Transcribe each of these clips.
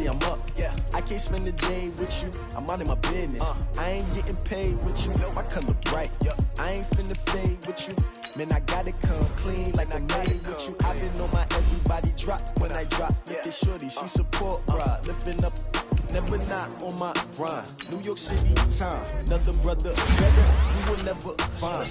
early, I'm up. Yeah, I can't spend the day with you. I'm out of my business. I ain't getting paid with you. My color bright. I ain't finna fade with you. Man, I gotta come clean like I made with you. I've been on my everybody drop when I drop. Look at shorty, she support, bruh. Lifting up, never not on my grind. New York City time, another brother better, you will never find.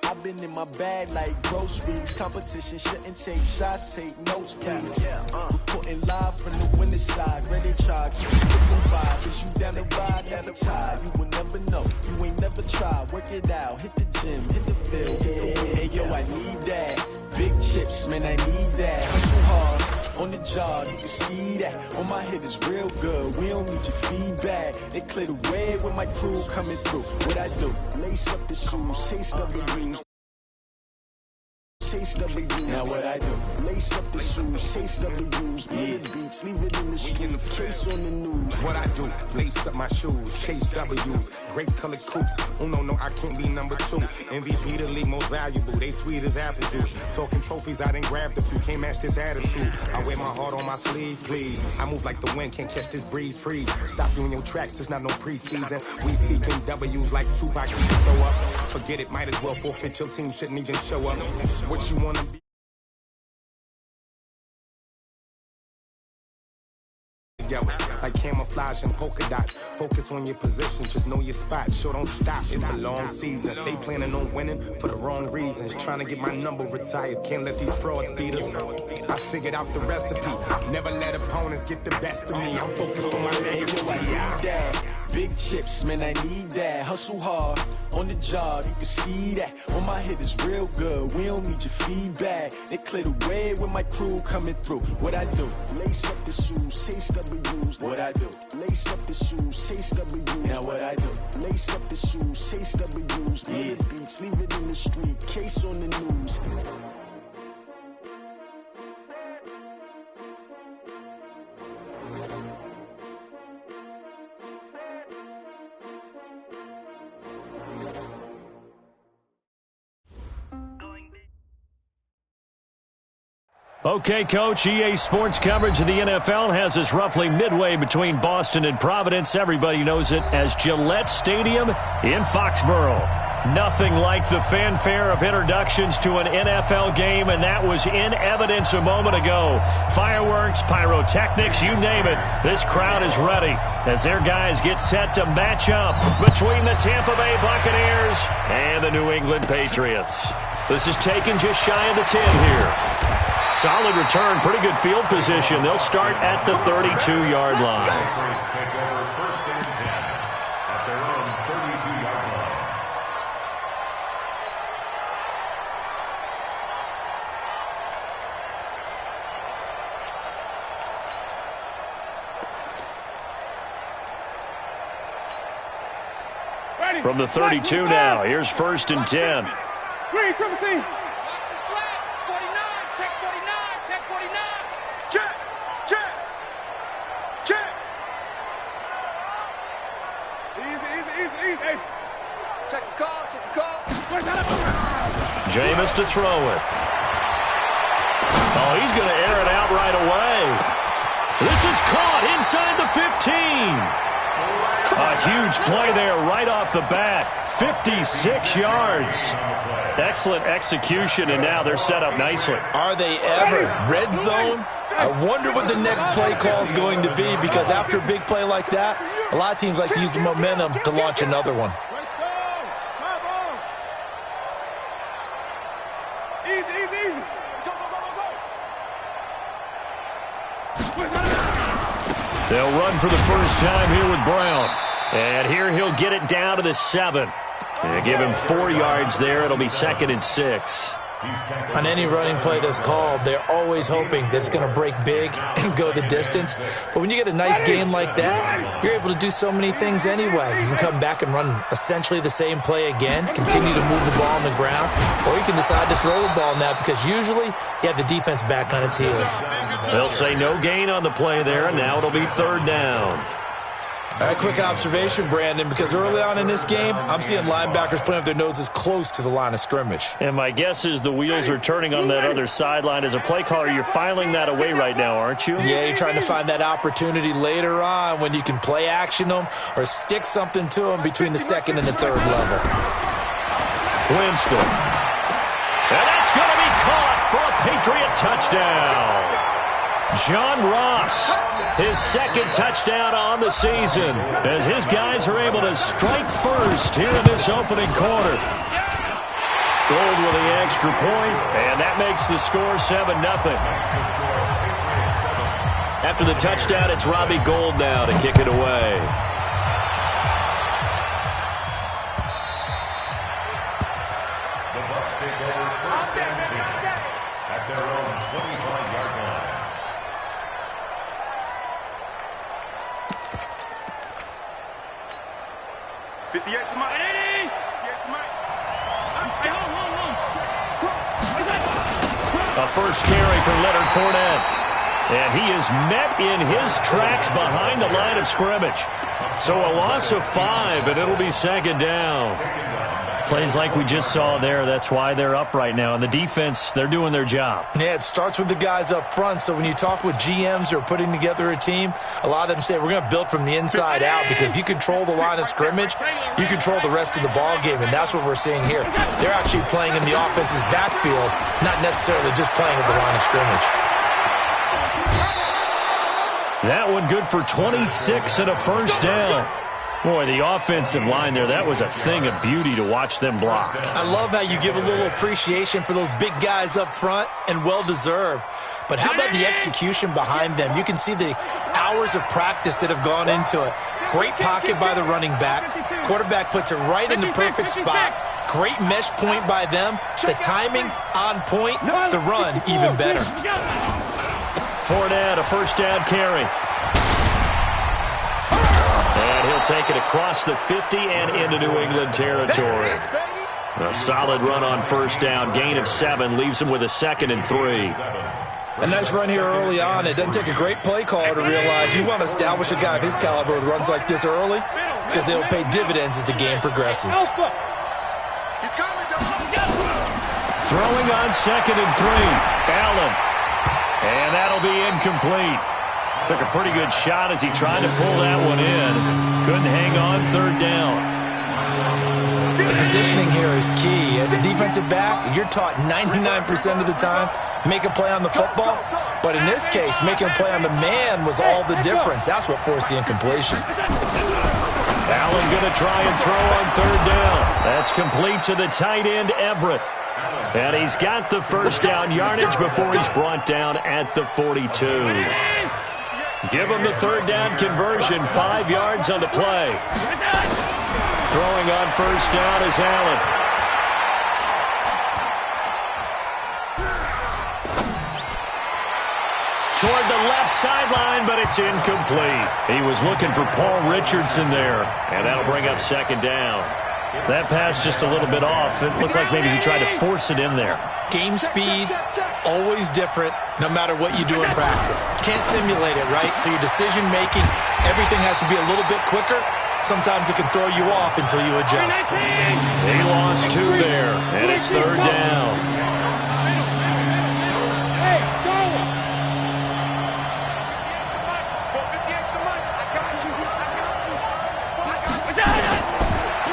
I've been in my bag like groceries. Competition shouldn't take shots, take notes, please. Reporting live from the winning side. Ready to try, keep it moving vibe. Is you down the ride, never tired. You will never know, you ain't never tried. Work it out, hit the gym, hit the field, hit the win. Hey yo, I need that. Big chips, man, I need that. Hustle hard, on the job, you can see that. On my head is real good, we don't need your feedback. They clear the way with my crew coming through. What I do, lace up the shoes, taste of the rings. Taste of the views. Now what I do, lace up the shoes, taste of the views. Yeah, beats, leave it in the street, case on the news. What I do, lace up my shoes, chase W's, great colored coops. Oh no, I can't be number 2. MVP the league most valuable, they sweet as apple juice. Talking trophies, I didn't grab the few, can't match this attitude. I wear my heart on my sleeve, please. I move like the wind, can't catch this breeze, freeze. Stop you in your tracks, there's not no preseason. We seeking W's like Tupac, you can throw up. Forget it, might as well forfeit, your team shouldn't even show up. What you wanna be? Like camouflage and polka dots. Focus on your position, just know your spot. Sure, don't stop, it's a long season. They planning on winning for the wrong reasons. Trying to get my number retired, can't let these frauds beat us. I figured out the recipe, never let opponents get the best of me. I'm focused on my legacy. Big chips, man, I need that. Hustle hard, on the job, you can see that. On my head is real good, we don't need your feedback. They clear the way with my crew coming through. What I do, lace up the shoes, taste W's. What I do, lace up the shoes, taste W's. Now what I do, lace up the shoes, taste W's. Yeah, beats, leave it in the street, case on the news. Okay, Coach, EA Sports coverage of the NFL has us roughly midway between Boston and Providence. Everybody knows it as Gillette Stadium in Foxborough. Nothing like the fanfare of introductions to an NFL game, and that was in evidence a moment ago. Fireworks, pyrotechnics, you name it. This crowd is ready as their guys get set to match up between the Tampa Bay Buccaneers and the New England Patriots. This is taken just shy of the 10 here. Solid return, pretty good field position. They'll start at the 32-yard line. First and 10 at their own 32-yard line. From the 32 now, here's first and 10. Green, triple team. Jameis to throw it. Oh, he's going to air it out right away. This is caught inside the 15. A huge play there right off the bat. 56 yards. Excellent execution, and now they're set up nicely. Are they ever? Red zone? I wonder what the next play call is going to be, because after a big play like that, a lot of teams like to use the momentum to launch another one. They'll run for the first time here with Brown. And here he'll get it down to the 7. They give him 4 yards there. It'll be 2nd and 6. On any running play that's called, they're always hoping that it's going to break big and go the distance. But when you get a nice gain like that, you're able to do so many things anyway. You can come back and run essentially the same play again, continue to move the ball on the ground, or you can decide to throw the ball now because usually you have the defense back on its heels. They'll say no gain on the play there, and now it'll be 3rd down. A quick observation, Brandon, because early on in this game, I'm seeing linebackers playing with their noses close to the line of scrimmage. And my guess is the wheels are turning on that other sideline. As a play caller, you're filing that away right now, aren't you? Yeah, you're trying to find that opportunity later on when you can play action them or stick something to them between the second and the third level. Winston. And that's going to be caught for a Patriot touchdown. John Ross, his second touchdown on the season, as his guys are able to strike first here in this opening quarter. Gold with the extra point, and that makes the score 7-0. After the touchdown, it's Robbie Gould now to kick it away. The Bucs take over first and 10 at their own 25-yard line. A first carry for Leonard Fournette. And he is met in his tracks behind the line of scrimmage. So a loss of 5, and it'll be second down. Plays like we just saw there, that's why they're up right now. And the defense, they're doing their job. Yeah, it starts with the guys up front. So when you talk with GMs who are putting together a team, a lot of them say we're going to build from the inside out, because if you control the line of scrimmage, you control the rest of the ball game, and that's what we're seeing here. They're actually playing in the offense's backfield, not necessarily just playing at the line of scrimmage. That one good for 26 and a first down. Boy, the offensive line there, that was a thing of beauty to watch them block. I love how you give a little appreciation for those big guys up front, and well-deserved. But how about the execution behind them? You can see the hours of practice that have gone into it. Great pocket by the running back. Quarterback puts it right in the perfect spot. Great mesh point by them. The timing on point. The run even better. Fournette, a first down carry. And he'll take it across the 50 and into New England territory. A solid run on first down. Gain of 7 leaves him with a 2nd and 3. A nice run here early on. It doesn't take a great play caller to realize you want to establish a guy of his caliber with runs like this early, because they'll pay dividends as the game progresses. Throwing on 2nd and 3. Allen. And that'll be incomplete. Took a pretty good shot as he tried to pull that one in. Couldn't hang on third down. The positioning here is key. As a defensive back, you're taught 99% of the time, make a play on the football. But in this case, making a play on the man was all the difference. That's what forced the incompletion. Allen going to try and throw on third down. That's complete to the tight end, Everett. And he's got the first down yardage before he's brought down at the 42. Give him the third down conversion, 5 yards on the play. Throwing on first down is Allen. Toward the left sideline, but it's incomplete. He was looking for Paul Richardson there, and that'll bring up second down. That pass just a little bit off. It looked like maybe he tried to force it in there. Game speed, always different, no matter what you do in practice. Can't simulate it, right? So your decision-making, everything has to be a little bit quicker. Sometimes it can throw you off until you adjust. He lost 2 there, and it's third down.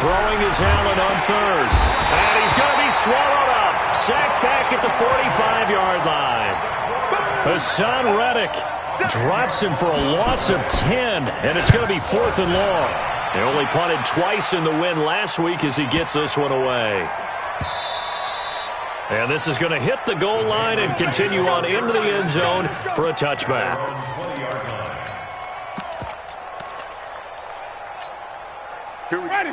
Throwing is Allen on third. And he's going to be swallowed up. Sacked back at the 45-yard line. Hassan Reddick drops him for a loss of 10. And it's going to be 4th and long. They only punted twice in the win last week as he gets this one away. And this is going to hit the goal line and continue on into the end zone for a touchback.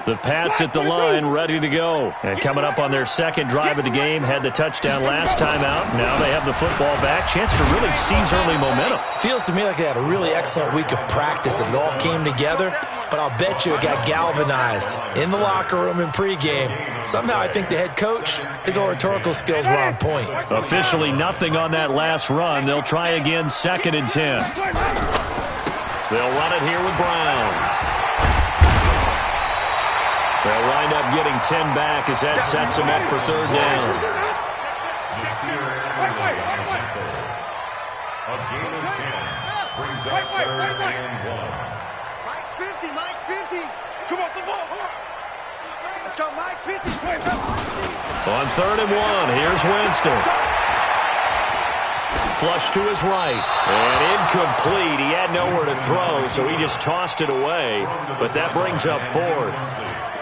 The Pats at the line, ready to go. And coming up on their second drive of the game, had the touchdown last time out. Now they have the football back. Chance to really seize early momentum. Feels to me like they had a really excellent week of practice, and it all came together. But I'll bet you it got galvanized in the locker room in pregame. Somehow I think the head coach, his oratorical skills were on point. Officially nothing on that last run. They'll try again, 2nd and 10. They'll run it here with Brown. getting 10 back as that sets them up for third down. A gain of 10 brings up third and 1. Mike's 50, Mike's 50. Come on, the ball. Let's go, Mike 50. On third and 1, here's Winston. Flush to his right, and incomplete. He had nowhere to throw, so he just tossed it away. But that brings up fourth.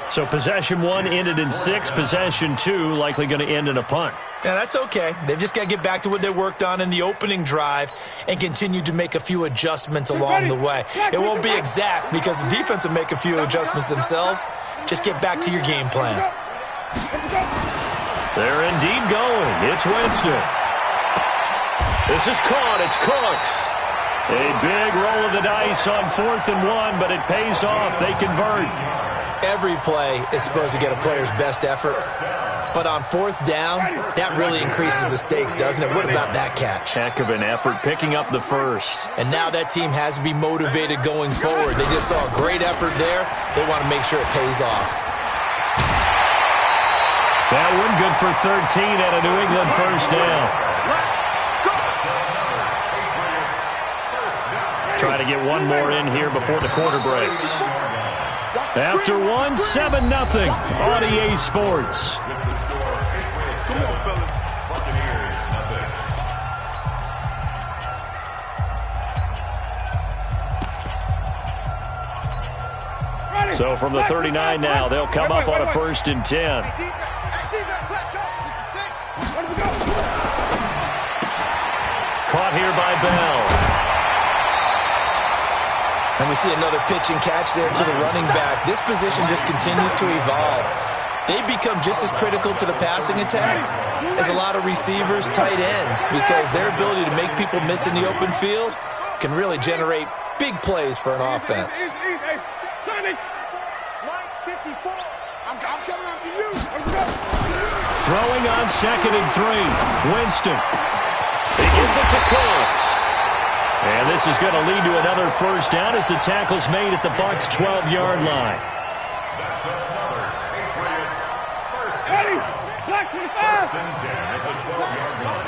So possession 1 ended in 6. Possession 2 likely going to end in a punt. Yeah, that's okay. They've just got to get back to what they worked on in the opening drive and continue to make a few adjustments along the way. It won't be exact because the defense will make a few adjustments themselves. Just get back to your game plan. They're indeed going. It's Winston. This is caught. It's Cooks. A big roll of the dice on 4th and 1, but it pays off. They convert. Every play is supposed to get a player's best effort. But on 4th down, that really increases the stakes, doesn't it? What about that catch? Heck of an effort picking up the first. And now that team has to be motivated going forward. They just saw a great effort there. They want to make sure it pays off. That one good for 13 at a New England first down. Try to get one more in here before the quarter breaks. After one, 7-0 on EA Sports. Come on, fellas. So from the 39 now, they'll come up on a 1st and 10. Caught here by Bell. And we see another pitch and catch there to the running back. This position just continues to evolve. They become just as critical to the passing attack as a lot of receivers, tight ends, because their ability to make people miss in the open field can really generate big plays for an offense. Throwing on 2nd and 3. Winston. He gives it to Cooks. And this is going to lead to another first down as the tackle's made at the Bucs' 12-yard line. That's another Patriots first down. First and 10 at the 12-yard line.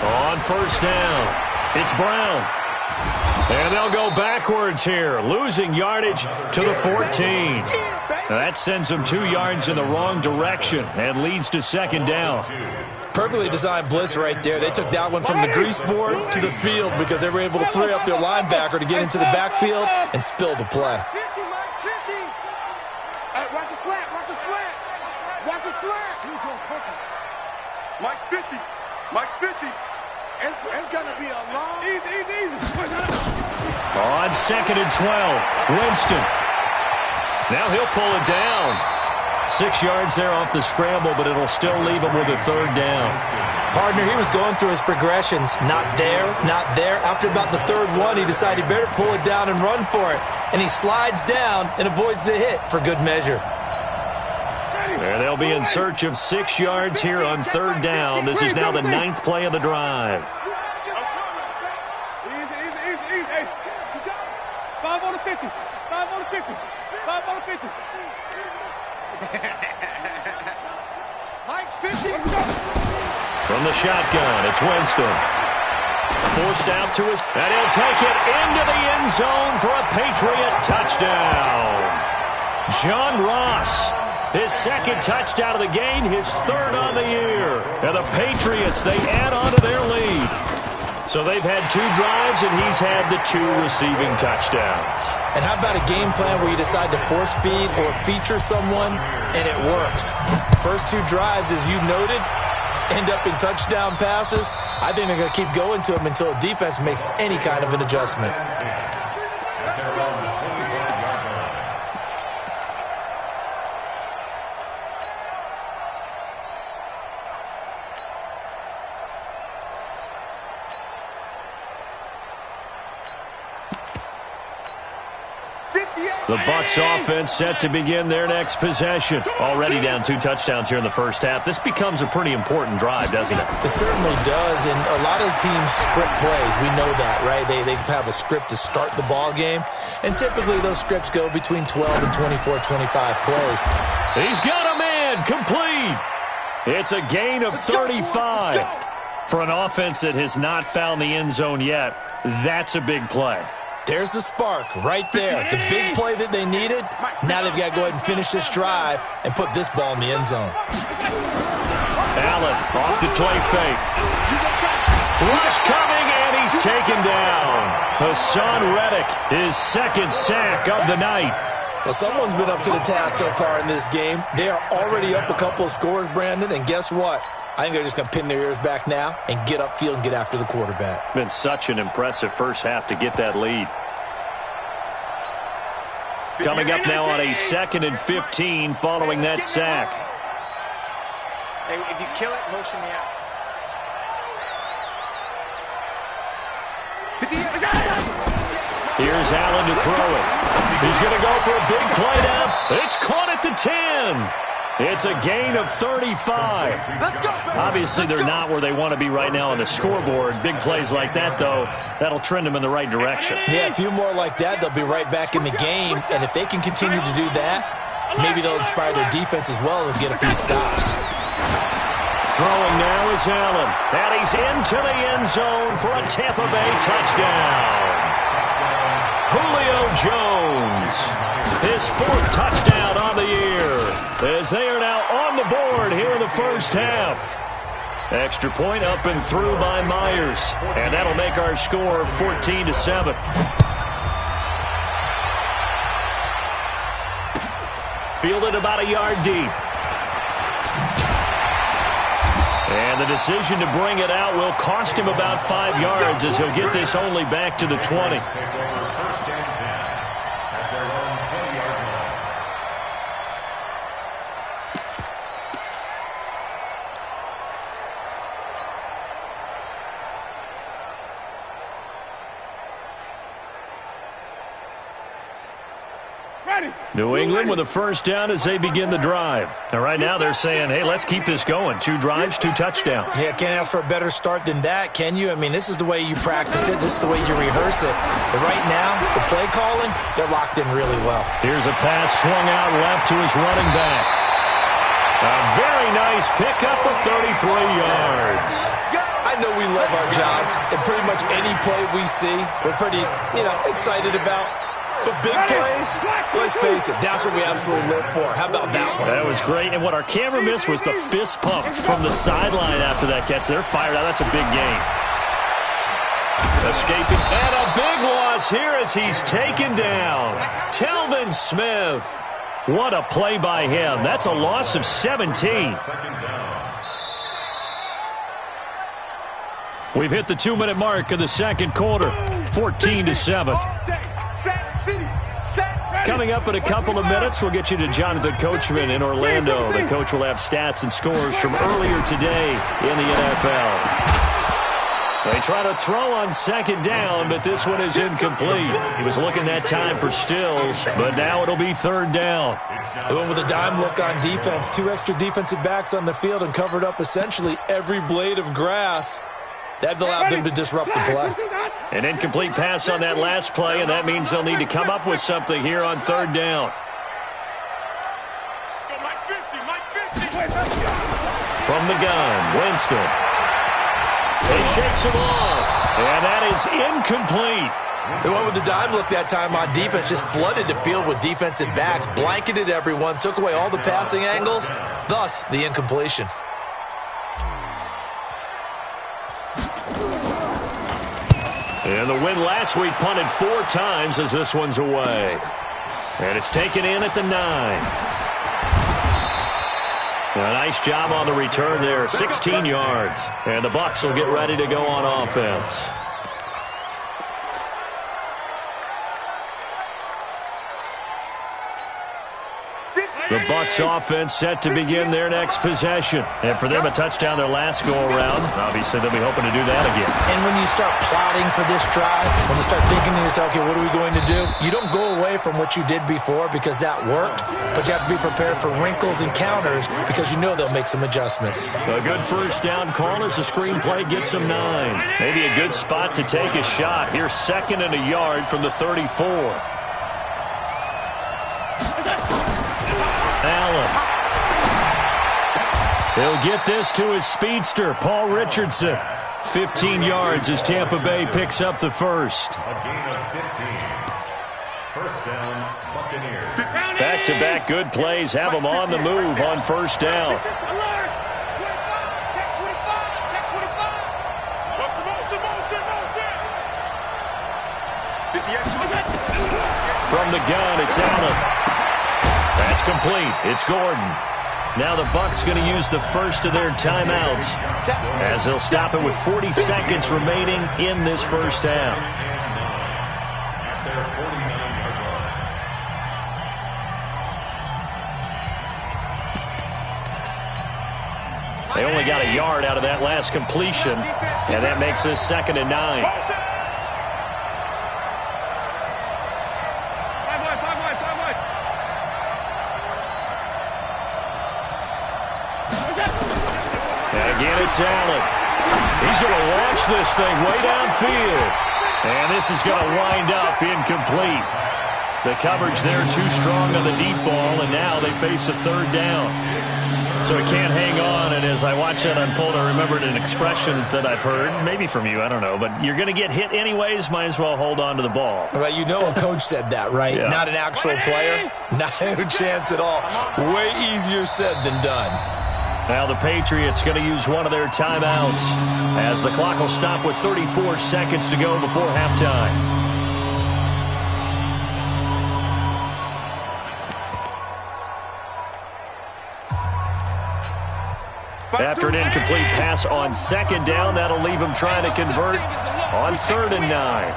On first down, it's Brown. And they'll go backwards here, losing yardage to the 14. That sends them 2 yards in the wrong direction and leads to 2nd down. Perfectly designed blitz right there. They took that one from the grease board to the field because they were able to free up their linebacker to get into the backfield and spill the play. 50, Mike 50. Hey, watch the slant, watch the slant. Watch the slant. Mike's 50. Mike's 50. It's going to be a long... Easy. On 2nd and 12, Winston. Now he'll pull it down. 6 yards there off the scramble, but it'll still leave him with a 3rd down. Partner, he was going through his progressions. Not there, not there. After about the 3rd one, he decided he better pull it down and run for it. And he slides down and avoids the hit for good measure. And they'll be in search of 6 yards here on 3rd down. This is now the 9th play of the drive. Easy. 5 on the 50. 5 on the 50. 5 on the 50. Mike's 50. From the shotgun, it's Winston. Forced out to his... And he'll take it into the end zone for a Patriot touchdown. John Ross, his 2nd touchdown of the game, his 3rd on the year. And the Patriots, they add on to their lead. So they've had 2 drives, and he's had the 2 receiving touchdowns. And how about a game plan where you decide to force feed or feature someone, and it works? First 2 drives, as you noted, end up in touchdown passes. I think they're going to keep going to them until the defense makes any kind of an adjustment. At their own 25-yard line. The Bucs offense set to begin their next possession. Already down 2 touchdowns here in the first half. This becomes a pretty important drive, doesn't it? It certainly does, and a lot of teams script plays. We know that, right? They have a script to start the ball game, and typically those scripts go between 12 and 24, 25 plays. He's got a man complete. It's a gain of 35. For an offense that has not found the end zone yet, that's a big play. There's the spark right there. The big play that they needed. Now they've got to go ahead and finish this drive and put this ball in the end zone. Allen off the play fake. Rush coming, and he's taken down. Hassan Reddick, his second sack of the night. Well, someone's been up to the task so far in this game. They are already up a couple of scores, Brandon, and guess what? I think they're just going to pin their ears back now and get upfield and get after the quarterback. Been such an impressive first half to get that lead. Coming up now on a 2nd and 15 following that sack. Hey, if you kill it, motion me out. Here's Allen to throw it. He's going to go for a big play now. It's caught at the 10. It's a gain of 35. Obviously, they're not where they want to be right now on the scoreboard. Big plays like that, though, that'll trend them in the right direction. Yeah, a few more like that, they'll be right back in the game. And if they can continue to do that, maybe they'll inspire their defense as well and get a few stops. Throwing now is Allen. And he's into the end zone for a Tampa Bay touchdown. Julio Jones, his 4th touchdown on the year, as they are now on the board here in the first half. Extra point up and through by Myers, and that'll make our score 14-7. Fielded about a yard deep. And the decision to bring it out will cost him about 5 yards, as he'll get this only back to the 20. New England with a first down as they begin the drive. And right now they're saying, hey, let's keep this going. 2 drives, 2 touchdowns. Yeah, can't ask for a better start than that, can you? I mean, this is the way you practice it. This is the way you rehearse it. But right now, the play calling, they're locked in really well. Here's a pass swung out left to his running back. A very nice pickup of 33 yards. I know we love our jobs, and pretty much any play we see, we're pretty, excited about. But big plays, let's face it, that's what we absolutely live for. How about that one? That was great. And what our camera missed was the fist pump from the sideline after that catch. They're fired out. That's a big gain. Escaping. And a big loss here as he's taken down. Telvin Smith. What a play by him. That's a loss of 17. We've hit the 2-minute mark of the second quarter. 14-7. Coming up in a couple of minutes, we'll get you to Jonathan Coachman in Orlando. The coach will have stats and scores from earlier today in the NFL. They try to throw on 2nd down, but this one is incomplete. He was looking that time for Stills, but now it'll be 3rd down. They went with a dime look on defense. 2 extra defensive backs on the field and covered up essentially every blade of grass. That allowed them to disrupt the play. An incomplete pass on that last play, and that means they'll need to come up with something here on 3rd down. From the gun, Winston. He shakes him off, and that is incomplete. They went with the dime look that time on defense, just flooded the field with defensive backs, blanketed everyone, took away all the passing angles, thus the incompletion. And the win last week punted 4 times as this one's away. And it's taken in at the 9. A nice job on the return there, 16 yards. And the Bucs will get ready to go on offense. The Bucs offense set to begin their next possession. And for them, a touchdown their last go-around. Obviously, they'll be hoping to do that again. And when you start plotting for this drive, when you start thinking to yourself, okay, what are we going to do? You don't go away from what you did before because that worked, but you have to be prepared for wrinkles and counters because you know they'll make some adjustments. A good first down call as the screenplay gets them 9. Maybe a good spot to take a shot. Here's 2nd and a yard from the 34. Allen. He'll get this to his speedster, Paul Richardson. 15 yards as Tampa Bay picks up the first. A gain of 15. First down, Buccaneers. Back-to-back good plays have them on the move on first down. From the gun, it's Allen. That's complete. It's Gordon. Now the Bucs going to use the first of their timeouts as they'll stop it with 40 seconds remaining in this first half. They only got a yard out of that last completion, and that makes this 2nd and 9. It's Allen. He's going to launch this thing way downfield. And this is going to wind up incomplete. The coverage there too strong on the deep ball, and now they face a 3rd down. So it can't hang on, and as I watch that unfold, I remembered an expression that I've heard, maybe from you, I don't know, but you're going to get hit anyways, might as well hold on to the ball. Well, you know a coach said that, right? Yeah. Not an actual player. Not a chance at all. Way easier said than done. Now the Patriots going to use one of their timeouts as the clock will stop with 34 seconds to go before halftime. After an incomplete pass on 2nd down, that'll leave him trying to convert on 3rd and 9.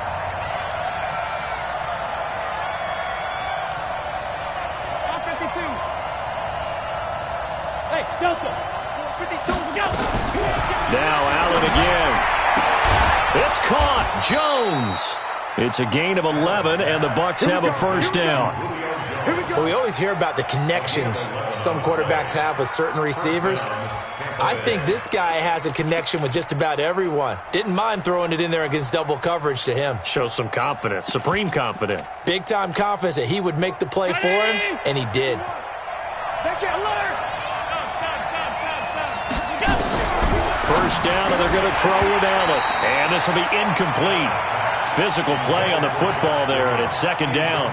Now Allen again. It's caught. Jones. It's a gain of 11, and the Bucs have a first down. Well, we always hear about the connections some quarterbacks have with certain receivers. I think this guy has a connection with just about everyone. Didn't mind throwing it in there against double coverage to him. Shows some confidence, supreme confidence. Big-time confidence that he would make the play for him, and he did. First down, and they're going to throw it Allen. And this will be incomplete. Physical play on the football there, and it's 2nd down.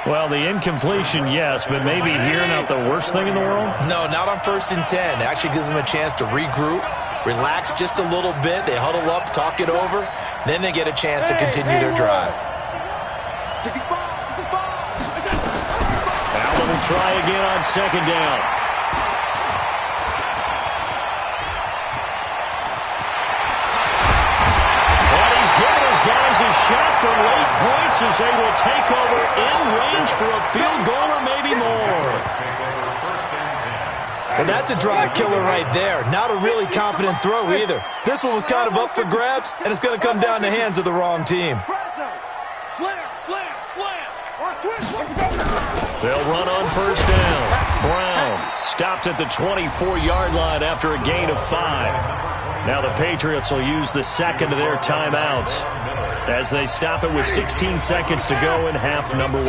Well, the incompletion, yes, but maybe here not the worst thing in the world? No, not on 1st and 10. It actually gives them a chance to regroup, relax just a little bit. They huddle up, talk it over. Then they get a chance to continue their drive. Allen will try again on 2nd down. A shot for late points as they will take over in range for a field goal or maybe more. Well, that's a drive killer right there. Not a really confident throw either. This one was kind of up for grabs, and it's going to come down the hands of the wrong team. They'll run on first down. Brown stopped at the 24-yard line after a gain of 5. Now the Patriots will use the 2nd of their timeouts as they stop it with 16 seconds to go in half number 1.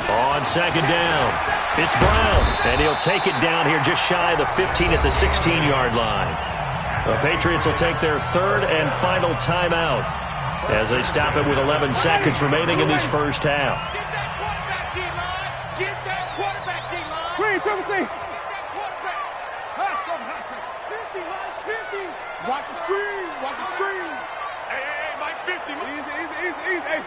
On 2nd down, it's Brown, and he'll take it down here just shy of the 15 at the 16-yard line. The Patriots will take their 3rd and final timeout as they stop it with 11 seconds remaining in this first half. Watch the screen. Watch the screen. Hey, Mike 50. Easy. Hey,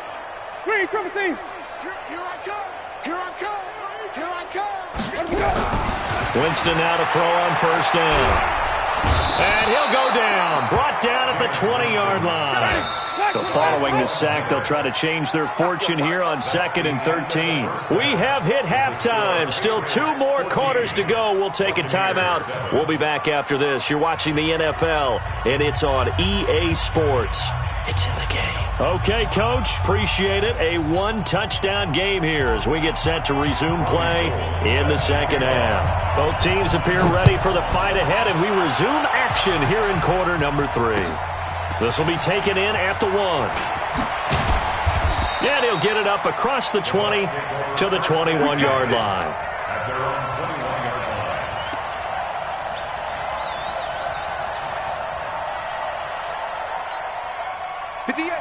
screen, triple team. Here I come. Here I come. Here I come. Let's go. Winston now to throw on first down. And he'll go down. Brought down at the 20-yard line. So following the sack, they'll try to change their fortune here on 2nd and 13. We have hit halftime. Still 2 more quarters to go. We'll take a timeout. We'll be back after this. You're watching the NFL, and it's on EA Sports. It's in the game. Okay, Coach. Appreciate it. A 1-touchdown game here as we get set to resume play in the second half. Both teams appear ready for the fight ahead, and we resume action here in quarter number 3. This will be taken in at the 1. And he'll get it up across the 20 to the 21-yard line.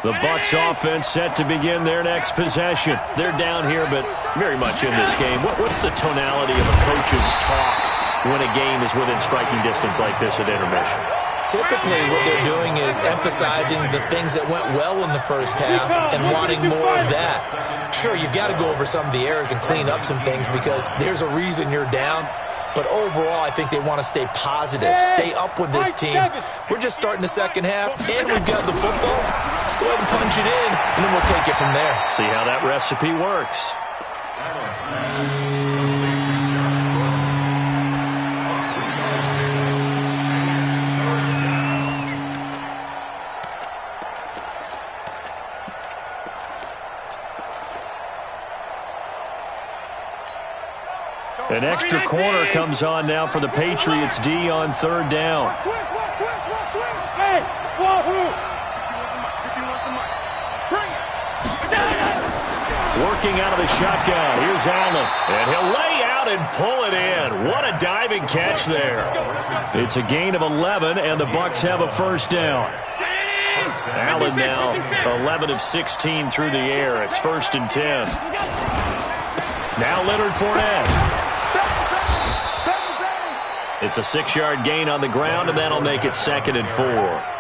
The Bucs offense set to begin their next possession. They're down here, but very much in this game. What's the tonality of a coach's talk when a game is within striking distance like this at intermission? Typically, what they're doing is emphasizing the things that went well in the first half and wanting more of that. Sure, you've got to go over some of the errors and clean up some things because there's a reason you're down. But overall, I think they want to stay positive, stay up with this team. We're just starting the second half, and we've got the football. Let's go ahead and punch it in, and then we'll take it from there. See how that recipe works. An extra corner comes on now for the Patriots D on 3rd down. Working out of the shotgun. Here's Allen. And he'll lay out and pull it in. What a diving catch there. It's a gain of 11, and the Bucs have a 1st down. Allen now 11 of 16 through the air. It's 1st and 10. Now Leonard Fournette. It's a 6-yard gain on the ground, and that'll make it 2nd and 4.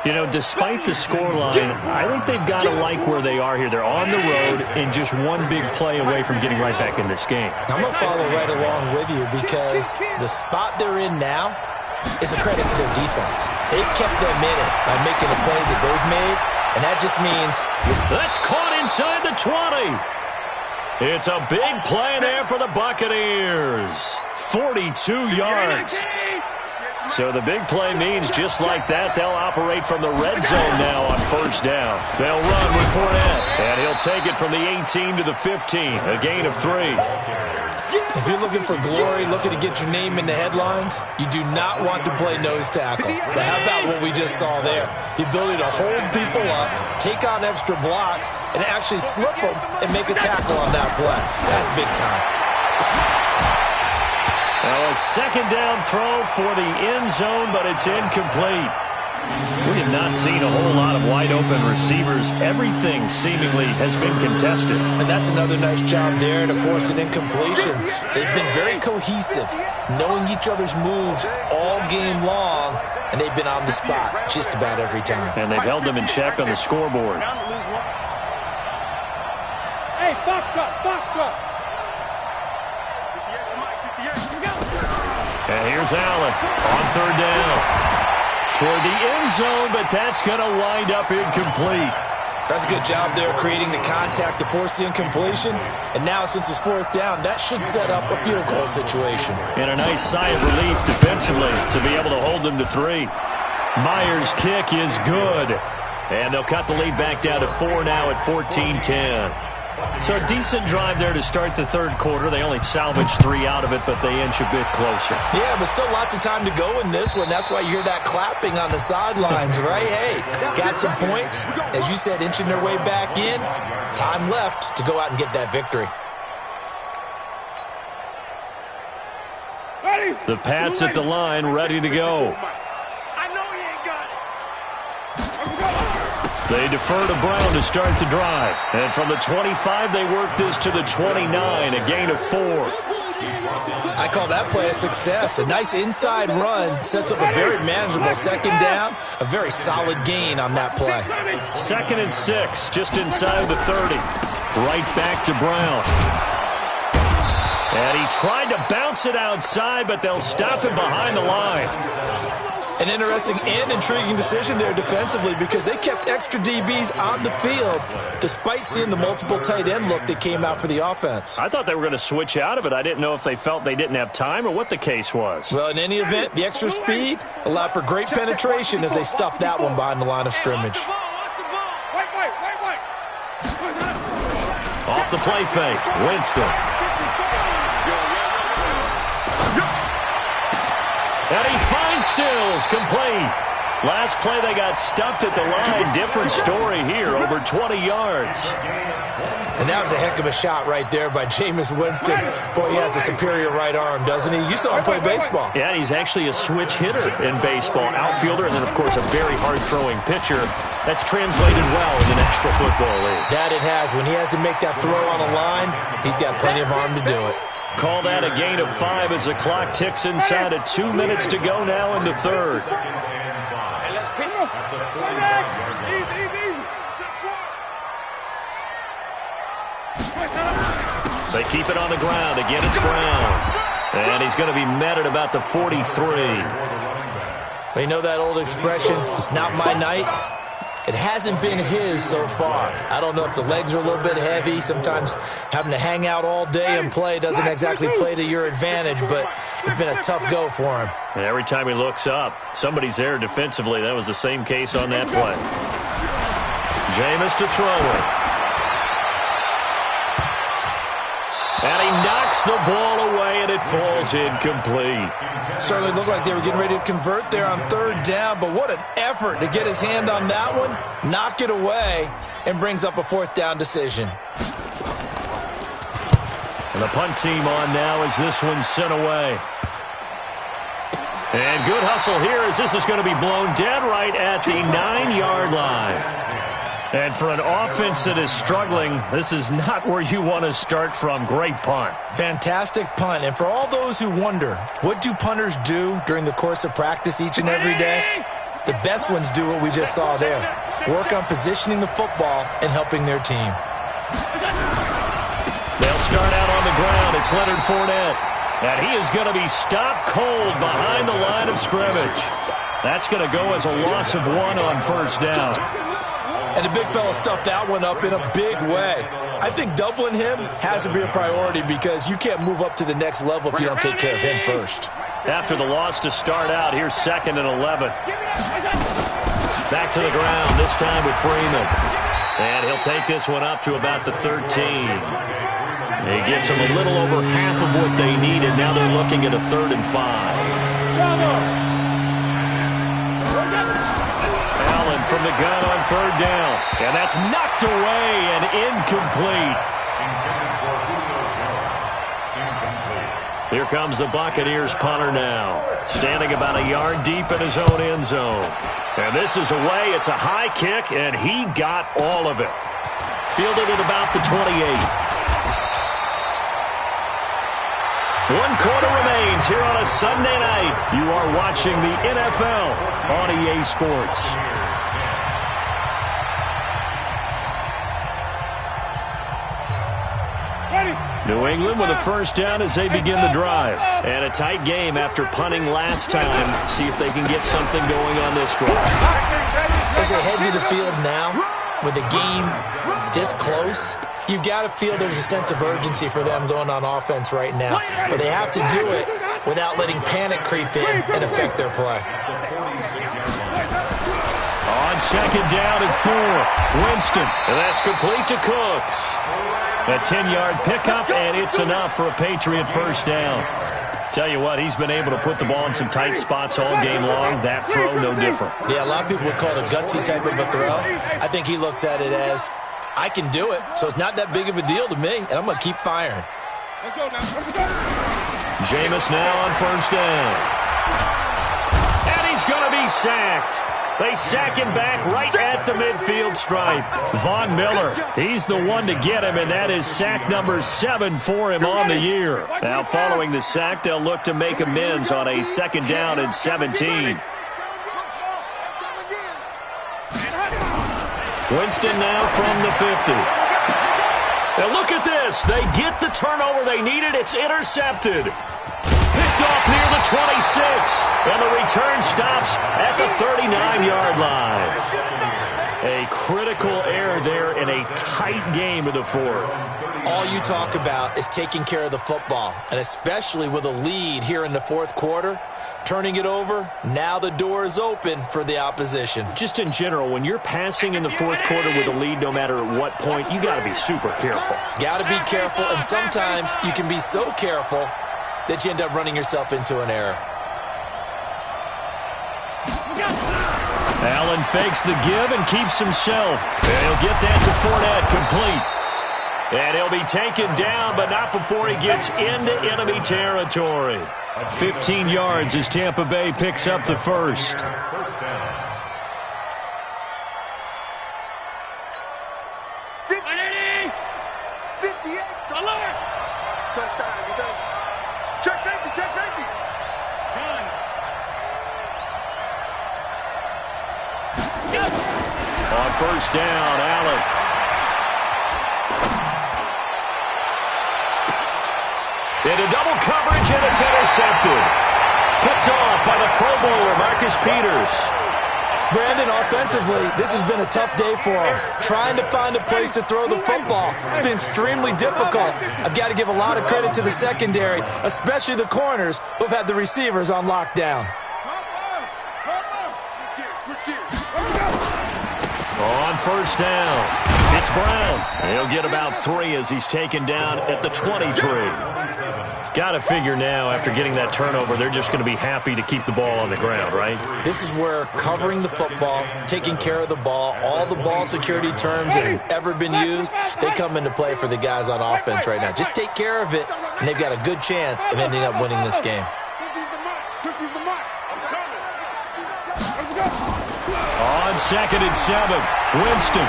You know, despite the scoreline, I think they've got to like where they are here. They're on the road and just one big play away from getting right back in this game. I'm going to follow right along with you because the spot they're in now is a credit to their defense. They've kept them in it by making the plays that they've made, and that just means... That's caught inside the 20. It's a big play there for the Buccaneers. 42 yards. So the big play means just like that, they'll operate from the red zone now on 1st down. They'll run with Fournette, and he'll take it from the 18 to the 15, a gain of 3. If you're looking for glory, looking to get your name in the headlines, you do not want to play nose tackle. But how about what we just saw there? The ability to hold people up, take on extra blocks, and actually slip them and make a tackle on that play. That's big time. Well, a 2nd down throw for the end zone, but it's incomplete. We have not seen a whole lot of wide-open receivers. Everything seemingly has been contested. And that's another nice job there to force an incompletion. They've been very cohesive, knowing each other's moves all game long, and they've been on the spot just about every time. And they've held them in check on the scoreboard. Hey, box truck. And here's Allen on 3rd down. Toward the end zone, but that's going to wind up incomplete. That's a good job there creating the contact to force the incompletion. And now, since it's 4th down, that should set up a field goal situation. And a nice sigh of relief defensively to be able to hold them to 3. Myers' kick is good. And they'll cut the lead back down to 4 now at 14-10. So a decent drive there to start the 3rd quarter. They only salvaged 3 out of it, but they inch a bit closer. Yeah, but still lots of time to go in this one. That's why you hear that clapping on the sidelines, right? Hey, got some points. As you said, inching their way back in. Time left to go out and get that victory. The Pats at the line, ready to go. They defer to Brown to start the drive. And from the 25, they work this to the 29, a gain of 4. I call that play a success. A nice inside run sets up a very manageable 2nd down. A very solid gain on that play. 2nd and 6, just inside the 30. Right back to Brown. And he tried to bounce it outside, but they'll stop him behind the line. An interesting and intriguing decision there defensively because they kept extra DBs on the field despite seeing the multiple tight end look that came out for the offense. I thought they were going to switch out of it. I didn't know if they felt they didn't have time or what the case was. Well, in any event, the extra speed allowed for great penetration as they stuffed that one behind the line of scrimmage. Off the play fake, Winston. And he finds Stills, complete. Last play they got stuffed at the line. Different story here, over 20 yards. And that was a heck of a shot right there by Jameis Winston. Boy, he has a superior right arm, doesn't he? You saw him play baseball. Yeah, he's actually a switch hitter in baseball. Outfielder, and then, of course, a very hard-throwing pitcher. That's translated well in the National Football League. That it has. When he has to make that throw on a line, he's got plenty of arm to do it. Call that a gain of 5 as the clock ticks inside of 2 minutes to go now in the third. They keep it on the ground. Again, it's Brown. And he's going to be met at about the 43. Well, you know that old expression, it's not my night? It hasn't been his so far. I don't know if the legs are a little bit heavy. Sometimes having to hang out all day and play doesn't exactly play to your advantage, but it's been a tough go for him. And every time he looks up, somebody's there defensively. That was the same case on that play. Jameis to throw it. And he knocks the ball away, and it falls incomplete. Certainly looked like they were getting ready to convert there on third down, but what an effort to get his hand on that one, knock it away, and brings up a fourth down decision. And the punt team on now as this one's sent away. And good hustle here as this is going to be blown dead right at the 9-yard line. And for an offense that is struggling, this is not where you want to start from. Great punt. Fantastic punt. And for all those who wonder, what do punters do during the course of practice each and every day? The best ones do what we just saw there. Work on positioning the football and helping their team. They'll start out on the ground. It's Leonard Fournette. And he is going to be stopped cold behind the line of scrimmage. That's going to go as a loss of 1 on first down. And the big fella stuffed that one up in a big way. I think doubling him has to be a priority because you can't move up to the next level if you don't take care of him first. After the loss to start out, here's 2nd and 11. Back to the ground, this time with Freeman. And he'll take this one up to about the 13. He gets them a little over half of what they needed. Now they're looking at a 3rd and 5. From the gun on 3rd down. And that's knocked away and incomplete. Here comes the Buccaneers punter now. Standing about a yard deep in his own end zone. And this is away. It's a high kick, and he got all of it. Fielded at about the 28. 1 quarter remains here on a Sunday night. You are watching the NFL on EA Sports. New England with a first down as they begin the drive. And a tight game after punting last time. See if they can get something going on this drive. As they head to the field now, with the game this close, you've got to feel there's a sense of urgency for them going on offense right now. But they have to do it without letting panic creep in and affect their play. On 2nd down and 4, Winston. And that's complete to Cooks. A 10-yard pickup, and it's enough for a Patriot first down. Tell you what, he's been able to put the ball in some tight spots all game long. That throw, no different. Yeah, a lot of people would call it a gutsy type of a throw. I think he looks at it as, I can do it, so it's not that big of a deal to me, and I'm going to keep firing. Jameis now on first down. And he's going to be sacked. They sack him back right at the midfield stripe. Von Miller, he's the one to get him, and that is sack number 7 for him on the year. Now, following the sack, they'll look to make amends on a 2nd down and 17. Winston now from the 50. Now, look at this. They get the turnover they needed. It's intercepted. Picked off near the 26. And the return stops at the 39-yard line. A critical error there in a tight game of the fourth. All you talk about is taking care of the football, and especially with a lead here in the fourth quarter, turning it over, now the door is open for the opposition. Just in general, when you're passing in the fourth quarter with a lead, no matter at what point, you got to be super careful. Got to be careful, and sometimes you can be so careful that you end up running yourself into an error. Allen fakes the give and keeps himself. And he'll get that to Fournette, complete. And he'll be taken down, but not before he gets into enemy territory. 15 yards as Tampa Bay picks up the first. First down. 58. Touchdown. Check safety. Check safety. On first down, Allen. Into double coverage, and it's intercepted. Picked off by the Pro Bowler, Marcus Peters. Brandon, offensively, this has been a tough day for him. Trying to find a place to throw the football. It's been extremely difficult. I've got to give a lot of credit to the secondary, especially the corners who've had the receivers on lockdown. On first down, it's Brown. He'll get about 3 as he's taken down at the 23. Got to figure now, after getting that turnover, they're just going to be happy to keep the ball on the ground, right? This is where covering the football, taking care of the ball, all the ball security terms that have ever been used, they come into play for the guys on offense right now. Just take care of it, and they've got a good chance of ending up winning this game. On 2nd and 7, Winston.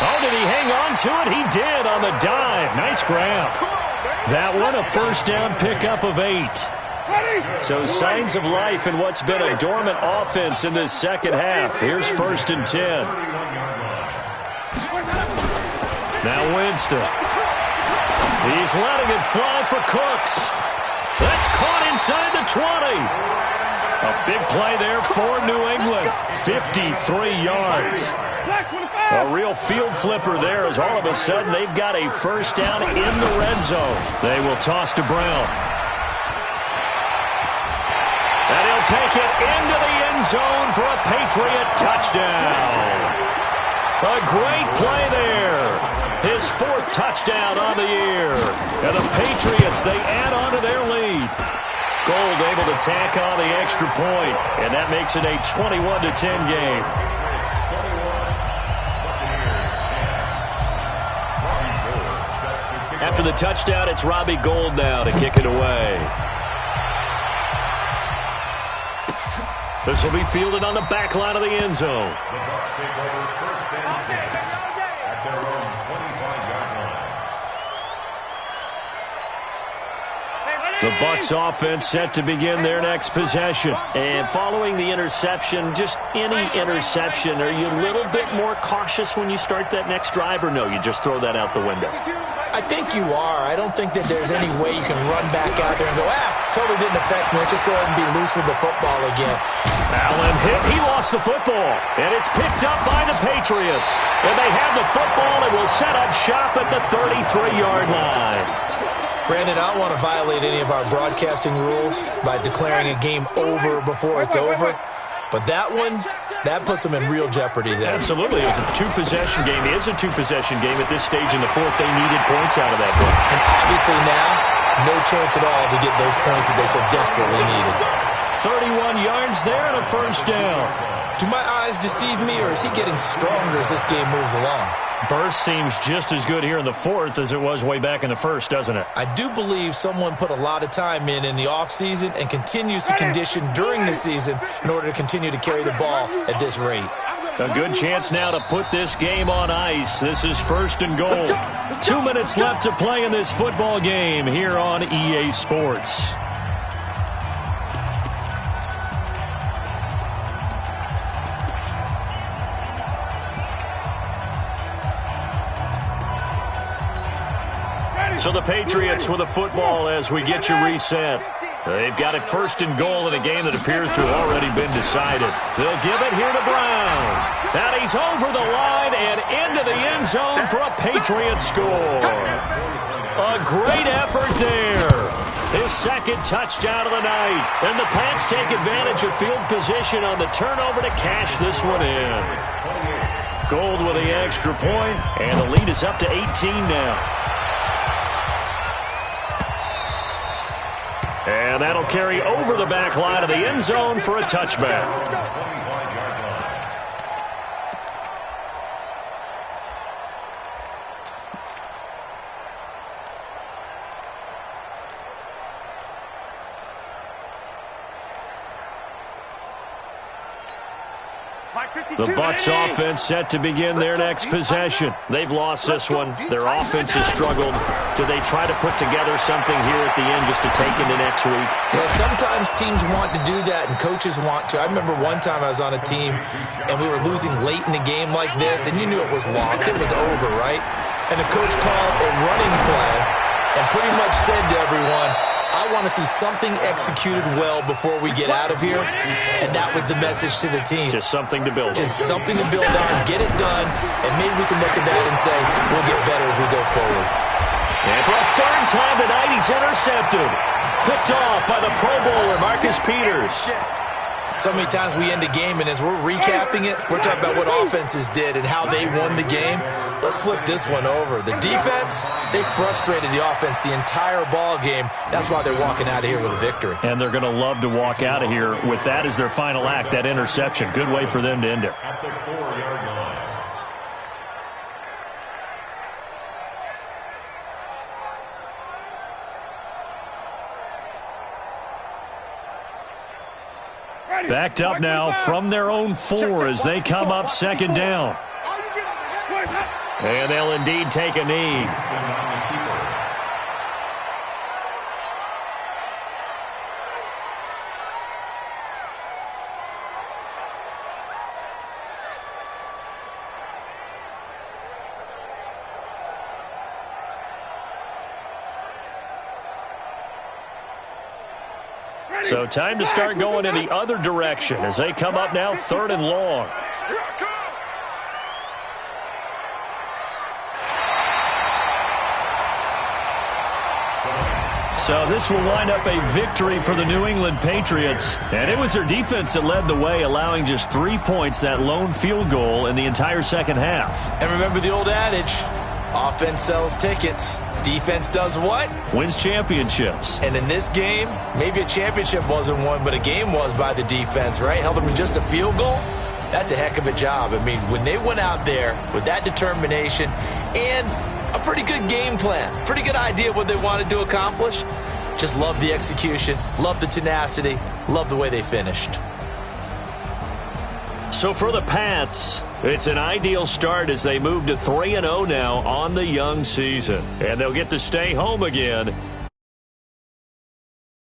Oh, did he hang on to it? He did on the dive. Nice grab. That one, a first down pickup of 8. So signs of life in what's been a dormant offense in this second half. Here's 1st and 10. Now Winston. He's letting it fly for Cooks. That's caught inside the 20. A big play there for New England. 53 yards. A real field flipper there as all of a sudden they've got a first down in the red zone. They will toss to Brown. And he'll take it into the end zone for a Patriot touchdown. A great play there. His 4th touchdown on the year. And the Patriots, they add on to their lead. Gold able to tack on the extra point, and that makes it a 21-10 game. After the touchdown, it's Robbie Gould now to kick it away. This will be fielded on the back line of the end zone. The Bucs take over first and 10 at their own 25-yard line. The Bucs offense set to begin their next possession. And following the interception, just any interception, are you a little bit more cautious when you start that next drive, or no, you just throw that out the window? I think you are. I don't think that there's any way you can run back out there and go, totally didn't affect me. Let's just go ahead and be loose with the football again. Allen hit. He lost the football. And it's picked up by the Patriots. And they have the football and will set up shop at the 33-yard line. Brandon, I don't want to violate any of our broadcasting rules by declaring a game over before it's over. But that one, that puts them in real jeopardy then. Absolutely. It was a 2-possession game. It is a 2-possession game at this stage in the fourth. They needed points out of that one. And obviously now, no chance at all to get those points that they so desperately needed. 31 yards there and a first down. Do my eyes deceive me, or is he getting stronger as this game moves along? Burst seems just as good here in the fourth as it was way back in the first, doesn't it? I do believe someone put a lot of time in the offseason and continues to condition during the season in order to continue to carry the ball at this rate. A good chance now to put this game on ice. This is 1st and goal. 2 minutes left to play in this football game here on EA Sports. So the Patriots with a football as we get you reset. They've got it first and goal in a game that appears to have already been decided. They'll give it here to Brown. And he's over the line and into the end zone for a Patriots score. A great effort there. His second touchdown of the night. And the Pats take advantage of field position on the turnover to cash this one in. Gold with the extra point, and the lead is up to 18 now. And that'll carry over the back line of the end zone for a touchback. The Bucs offense set to begin their next possession. They've lost this one. Their offense has struggled. Do they try to put together something here at the end just to take into next week? Yeah, sometimes teams want to do that and coaches want to. I remember one time I was on a team and we were losing late in a game like this and you knew it was lost. It was over, right? And the coach called a running play and pretty much said to everyone, I want to see something executed well before we get out of here. And that was the message to the team. Just something to build on. Just something to build on, get it done, and maybe we can look at that and say, we'll get better as we go forward. And for a third time tonight, he's intercepted. Picked off by the Pro Bowler, Marcus Peters. So many times we end a game, and as we're recapping it, we're talking about what offenses did and how they won the game. Let's flip this one over. The defense, they frustrated the offense the entire ball game. That's why they're walking out of here with a victory. And they're going to love to walk out of here with that as their final act, that interception. Good way for them to end it. At the 4-yard line. Backed up now from their own 4 as they come up second down. And they'll indeed take a knee. So time to start going in the other direction as they come up now 3rd and long. So this will wind up a victory for the New England Patriots. And it was their defense that led the way, allowing just 3 points, that lone field goal in the entire second half. And remember the old adage, offense sells tickets. Defense does what? Wins championships. And in this game, maybe a championship wasn't won, but a game was by the defense, right? Held them to just a field goal. That's a heck of a job. I mean, when they went out there with that determination and a pretty good game plan, pretty good idea what they wanted to accomplish, just love the execution, love the tenacity, love the way they finished. So for the Pats, it's an ideal start as they move to 3-0 now on the young season. And they'll get to stay home again